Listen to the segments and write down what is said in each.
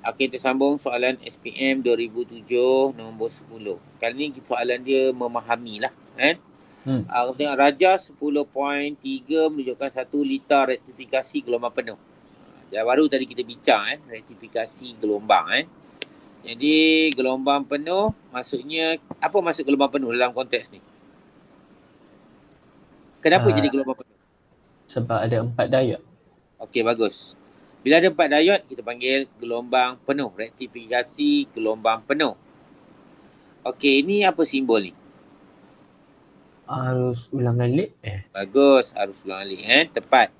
Okey, kita sambung soalan SPM 2007 nombor 10. Kali ni soalan dia memahami lah. Kita tengok Raja 10.3 menunjukkan 1 liter rektifikasi gelombang penuh. Yang baru tadi kita bincang rektifikasi gelombang. Jadi gelombang penuh maksudnya, apa maksud gelombang penuh dalam konteks ni? Kenapa jadi gelombang penuh? Sebab ada 4 diode. Okey, bagus. Bila ada 4 diode, kita panggil gelombang penuh. Rektifikasi gelombang penuh. Okey, ini apa simbol ni? Arus ulang alik. Bagus, arus ulang alik. Tepat.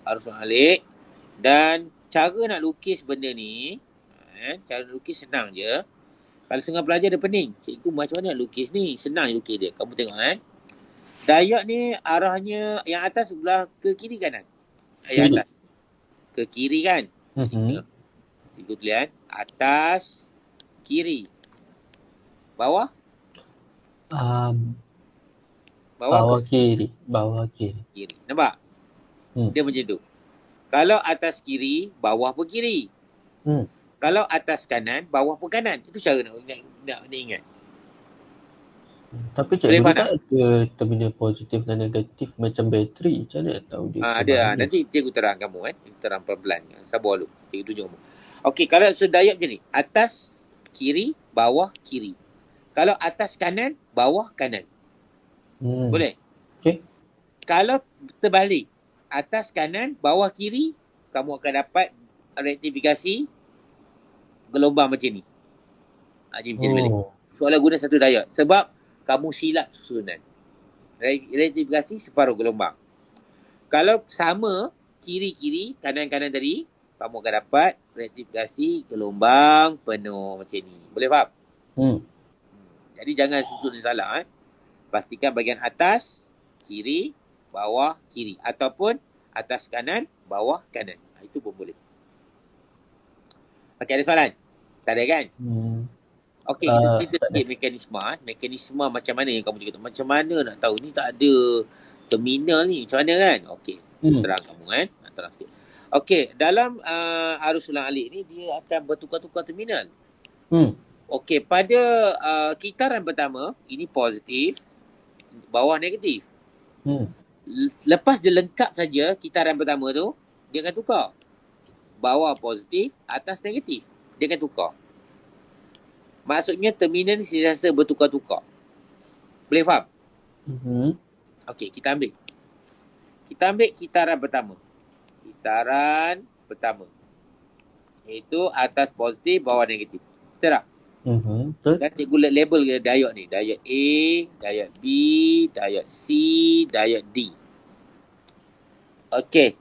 Arus ulang alik. Dan cara nak lukis benda ni, cara lukis senang je. Kalau setengah pelajar dia pening. Cikgu macam mana nak lukis ni? Senang je lukis dia. Kamu tengok diode ni arahnya yang atas sebelah ke kiri kanan? Yang atas. Ke kiri kan? Cikgu tulis atas, kiri. Bawah? Bawah kiri. Bawah kiri. Kiri. Nampak? Dia macam tu. Kalau atas kiri, bawah pun kiri. Kalau atas kanan, bawah pun kanan. Itu cara nak ingat. Tapi cikgu tak ada terminal positif dan negatif macam bateri. Macam mana tahu dia? Ada. Nanti cikgu terang kamu. Cikgu terang pelan-pelan. Sabar dulu. Cikgu tunjuk kamu. Okey, kalau diode macam ni. Atas, kiri, bawah, kiri. Kalau atas kanan, bawah, kanan. Boleh? Okay. Kalau terbalik, atas kanan, bawah kiri, kamu akan dapat rektifikasi gelombang macam ni. Jadi macam ni balik. Soalan guna satu diode. Sebab kamu silap susunan. Rektifikasi separuh gelombang. Kalau sama, kiri-kiri, kanan-kanan tadi, kamu akan dapat rektifikasi gelombang penuh macam ni. Boleh faham? Jadi jangan susun salah. Pastikan bahagian atas, kiri, bawah, kiri. Ataupun atas kanan, bawah, kanan. Itu pun boleh. Okey, ada soalan? Tak ada kan? Okey, kita sikit mekanisme. Mekanisme macam mana yang kamu cakap? Macam mana nak tahu? Ni tak ada terminal ni. Macam mana kan? Okey, terang kamu terang sikit. Okey, dalam arus ulang alik ni, dia akan bertukar-tukar terminal. Okey, pada kitaran pertama, ini positif, bawah negatif. Lepas dia lengkap saja kitaran pertama tu, dia akan tukar. Bawah positif, atas negatif. Dia akan tukar. Maksudnya terminal ni sentiasa bertukar-tukar. Boleh faham? Okey, kita ambil. Kita ambil kitaran pertama. Kitaran pertama. Iaitu atas positif, bawah negatif. Betul tak? Dan cikgu label diode ni. Diode A, diode B, diode C, diode D. Okey.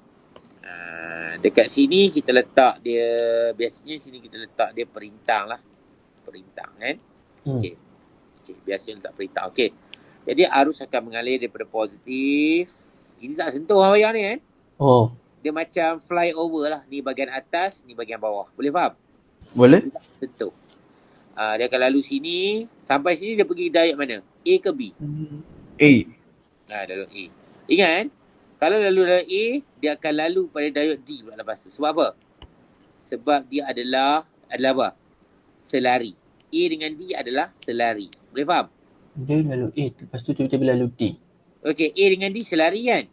Dekat sini kita letak dia, biasanya sini kita letak dia perintang lah. Perintang Okey. Biasanya letak perintang. Okey. Jadi arus akan mengalir daripada positif. Ini tak sentuh wayar ni Dia macam flyover lah. Ni bahagian atas, ni bahagian bawah. Boleh faham? Boleh. Sentuh. Dia akan lalu sini. Sampai sini dia pergi diode mana? A ke B? A. Lalu A. Ingat kalau lalu diode A, dia akan lalu pada diode D lepas tu. Sebab apa? Sebab dia adalah apa? Selari. A dengan D adalah selari. Boleh faham? Dia lalu A, lepas tu tiba-tiba lalu D. Okey, A dengan D selari kan?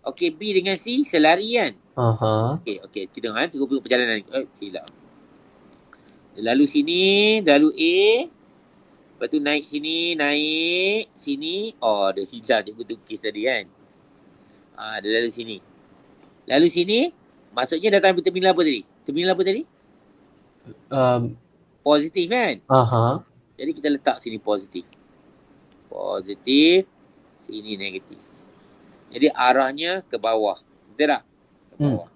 Okey, B dengan C selari kan? Okey, kita tengok tengok perjalanan ni. Silap. Lalu sini, lalu A. Lepas tu naik sini, naik sini. Oh, dia hilang cikgu tukis tadi kan? Dia lalu sini. Lalu sini, maksudnya datang terminal apa tadi? Terminal apa tadi? Positif kan? Jadi kita letak sini positif. Positif, sini negatif. Jadi arahnya ke bawah. Betul tak? Ke bawah.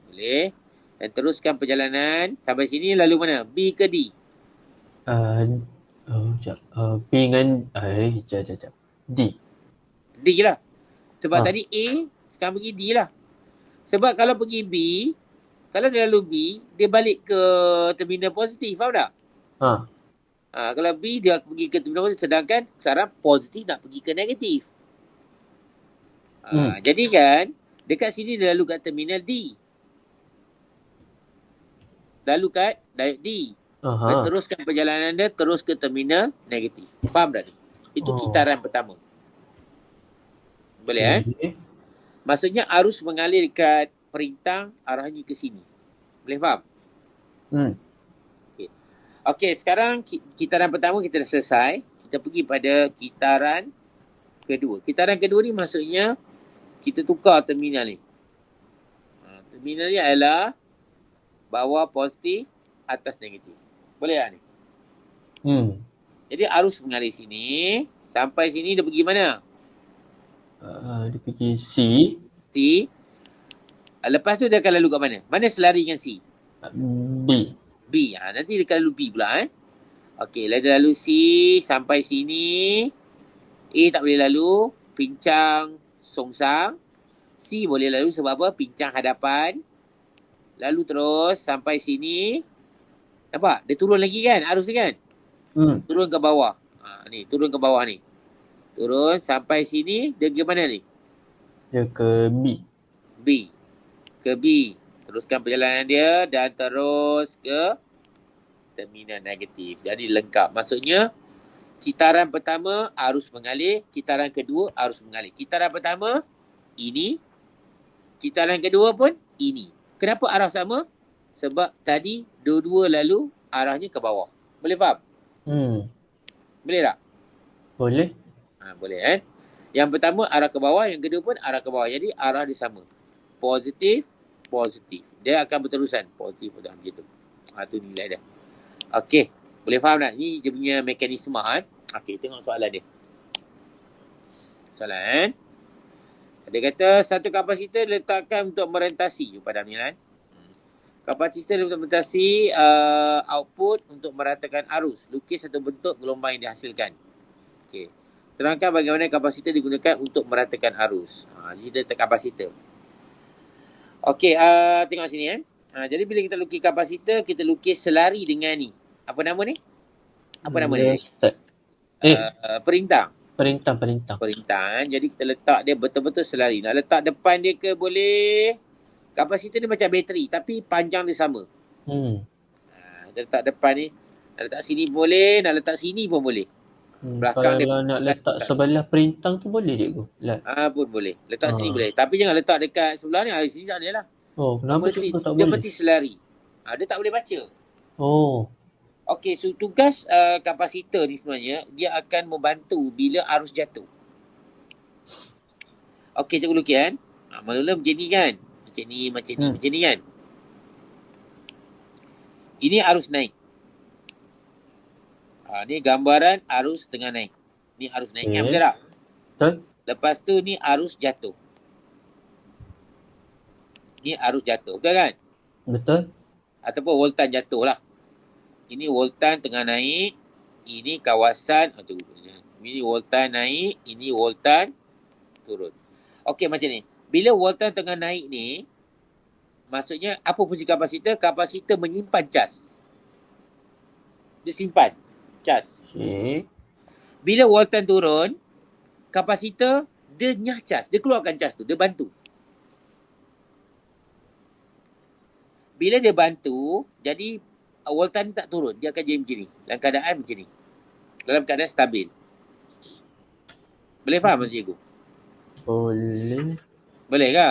Boleh. Dan teruskan perjalanan. Sampai sini lalu mana? B ke D? B dengan D. D lah. Sebab tadi A, sekarang pergi D lah. Sebab kalau pergi B, kalau dia lalu B, dia balik ke terminal positif. Faham tak? Kalau B, dia pergi ke terminal positif. Sedangkan sekarang positif nak pergi ke negatif. Jadi kan, dekat sini dia lalu kat terminal D. lalu kat diode D. Meneruskan perjalanan dia terus ke terminal negatif. Faham tak ni? Itu kitaran pertama. Boleh Maksudnya arus mengalir dekat perintang, arahnya ke sini. Boleh faham? Okey, sekarang kitaran pertama kita dah selesai. Kita pergi pada kitaran kedua. Kitaran kedua ni maksudnya kita tukar terminal ni. Terminal ni adalah bawah positif, atas negatif. Boleh tak ni? Jadi arus mengalir sini. Sampai sini dia pergi mana? Dia pergi C. Lepas tu dia akan lalu kat mana? Mana selari dengan C? B. Nanti dia akan lalu B pula Okey, dia lalu C sampai sini. A tak boleh lalu, pincang songsang. C boleh lalu sebab apa? Pincang hadapan. Lalu terus sampai sini. Nampak? Dia turun lagi kan arus ni kan? Turun ke bawah. Ni, turun ke bawah ni. Turun sampai sini, dia ke mana ni? Dia ke B. Ke B. Teruskan perjalanan dia dan terus ke terminal negatif. Jadi lengkap. Maksudnya, kitaran pertama arus mengalir, kitaran kedua arus mengalir. Kitaran pertama, ini. Kitaran kedua pun, ini. Kenapa arah sama? Sebab tadi dua-dua lalu arahnya ke bawah. Boleh faham? Boleh tak? Boleh. Boleh kan? Yang pertama arah ke bawah, yang kedua pun arah ke bawah. Jadi arah dia sama. Positif. Dia akan berterusan. Positif macam gitu. Itu nilai dia. Okey. Boleh faham tak? Ni dia punya mekanisme Okey, tengok soalan dia. Soalan. Dia kata satu kapasitor diletakkan untuk merentasi. Jumpa dalam ni kan? Kapasitor untuk merentasi output untuk meratakan arus. Lukis satu bentuk gelombang yang dihasilkan. Okey. Terangkan bagaimana kapasitor digunakan untuk meratakan arus. Jadi kita kapasitor. Okey, tengok sini jadi bila kita lukis kapasitor, kita lukis selari dengan ni. Apa nama ni? Perintang. Jadi kita letak dia betul-betul selari. Nak letak depan dia ke boleh. Kapasitor ni macam bateri tapi panjang dia sama. Kita letak depan ni. Nak letak sini boleh, nak letak sini pun boleh. Belakang kalau dia nak letak sebelah perintang tu boleh cikgu? Pun boleh. Letak sini boleh. Tapi jangan letak dekat sebelah ni. Sini tak boleh lah. Kenapa cikgu tak boleh? Dia mesti selari. Dia tak boleh baca. Okey, so tugas kapasitor ni sebenarnya, dia akan membantu bila arus jatuh. Okey, cikgu lukis kan. Mula-mula macam ni kan. Macam ni kan. Ini arus naik. Ni gambaran arus tengah naik. Ni arus naik kan, betul tak? Betul. Lepas tu ni arus jatuh. Ni arus jatuh, betul kan? Betul. Ataupun voltan jatuh lah. Ini voltan tengah naik. Ini kawasan. Ini voltan naik. Ini voltan turun. Okey, macam ni. Bila voltan tengah naik ni, maksudnya apa fungsi kapasitor? Kapasitor menyimpan cas. Dia simpan cas. Bila voltan turun, kapasitor dia nyah cas. Dia keluarkan cas tu. Dia bantu. Bila dia bantu, jadi voltan tak turun. Dia akan jadi macam ni. Dalam keadaan macam ni. Dalam keadaan stabil. Boleh faham maksud cikgu? Boleh ke?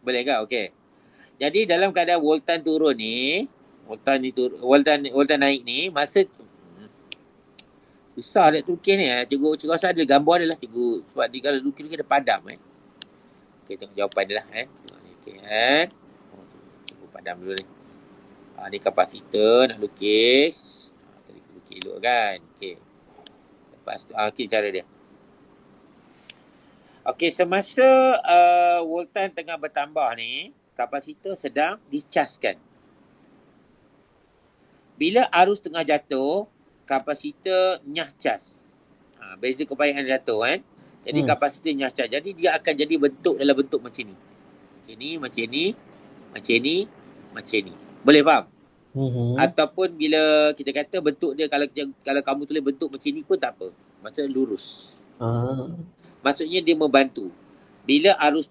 Boleh ke? Okey. Jadi dalam keadaan voltan turun ni, voltan naik ni, masa susah dia lukis ni. Cikgu rasa ada gambar dia lah cikgu. Sebab dia kalau lukis dia padam Okey, tengok jawapan dia lah Okey cikgu padam dulu ni. Ni kapasitor nak lukis. Tadi lukis elok kan. Okey. Lepas tu okey cara dia. Okey, semasa voltan tengah bertambah ni, kapasitor sedang dicaskan. Bila arus tengah jatuh, kapasitor nyah cas. Beza kebayaan jatuh kan. Jadi kapasitor nyah cas. Jadi dia akan jadi bentuk dalam bentuk macam ni. Macam ni. Boleh faham? Ataupun bila kita kata bentuk dia, kalau kamu tulis bentuk macam ni pun tak apa. Maksudnya lurus. Maksudnya dia membantu. Bila arus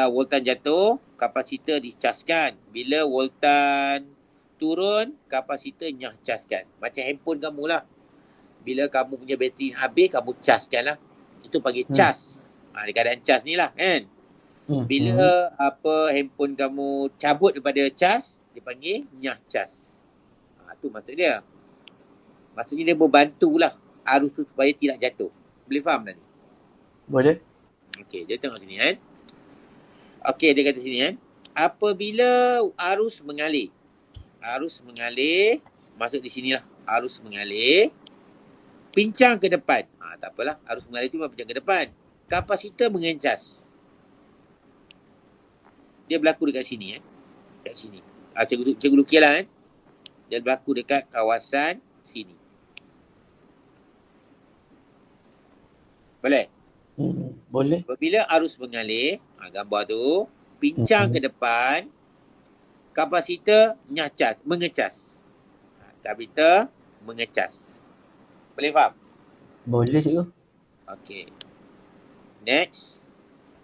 voltan jatuh, kapasitor dicaskan. Bila voltan turun, kapasitor nyah caskan. Macam handphone kamu lah. Bila kamu punya bateri habis, kamu caskan lah. Itu panggil cas. Di keadaan cas ni lah kan. Bila handphone kamu cabut daripada cas, dia panggil nyah cas. Itu maksud dia. Maksudnya dia membantulah arus tu supaya tidak jatuh. Boleh faham tak ni? Boleh. Okey, dia tengok sini kan. Okey, dia kata sini kan. Apabila arus mengalir. Arus mengalir, masuk di sinilah. Arus mengalir, pincang ke depan. Tak apalah, arus mengalir tu memang pincang ke depan. Kapasitor mengencas. Dia berlaku dekat sini kan. Dekat sini. Cikgu lukislah kan. Dia berlaku dekat kawasan sini. Boleh? Boleh. Apabila arus mengalir, gambar tu, pincang ke depan, kapasitor mengecas. Kapasitor mengecas. Boleh faham? Boleh cikgu. Okey. Next.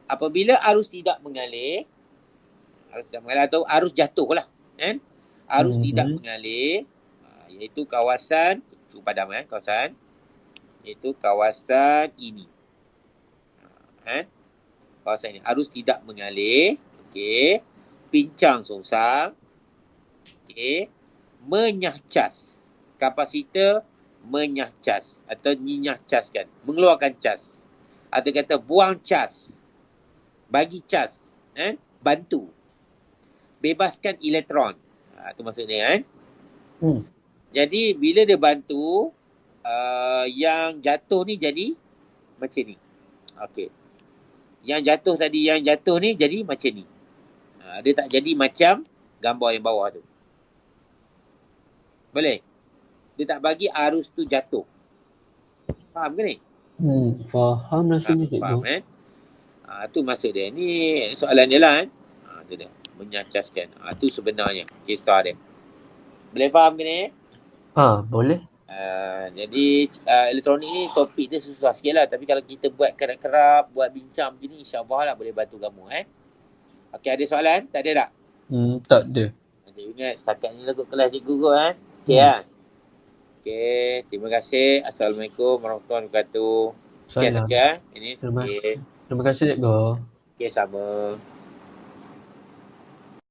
Apabila arus tidak mengalir atau arus jatuh lah. Kan? Arus tidak mengalir, iaitu kawasan, cukup padam kan, kawasan. Iaitu kawasan ini. Kan? Kawasan ini. Arus tidak mengalir. Okey. Pincang songsang. Okey. Menyah cas. Kapasitor menyah cas. Atau nyinyah cas kan. Mengeluarkan cas. Atau kata buang cas. Bagi cas. Bantu. Bebaskan elektron. Itu maksud dia kan. Jadi bila dia bantu, yang jatuh ni jadi macam ni. Okey. Yang jatuh ni jadi macam ni. Dia tak jadi macam gambar yang bawah tu. Boleh? Dia tak bagi arus tu jatuh. Faham ke ni? Faham rasanya cikgu. Faham kan? Tu maksud dia. Ni soalan dia lah kan. Tu dia. Menyacaskan. Tu sebenarnya kisah dia. Boleh faham ke ni? Boleh. Jadi elektronik ni topik dia susah sikit lah. Tapi kalau kita buat kerap-kerap, buat bincang macam ni, insyaAllah lah boleh bantu kamu kan. Okey, ada soalan? Tak ada tak? Tak ada. Cikgu ingat setakat ni lah kot kelas cikgu kot kan. Okey kan? Okey, terima kasih. Assalamualaikum warahmatullahi wabarakatuh. Okey, Salam. Ini sikit. Terima kasih cikgu. Okey, sama.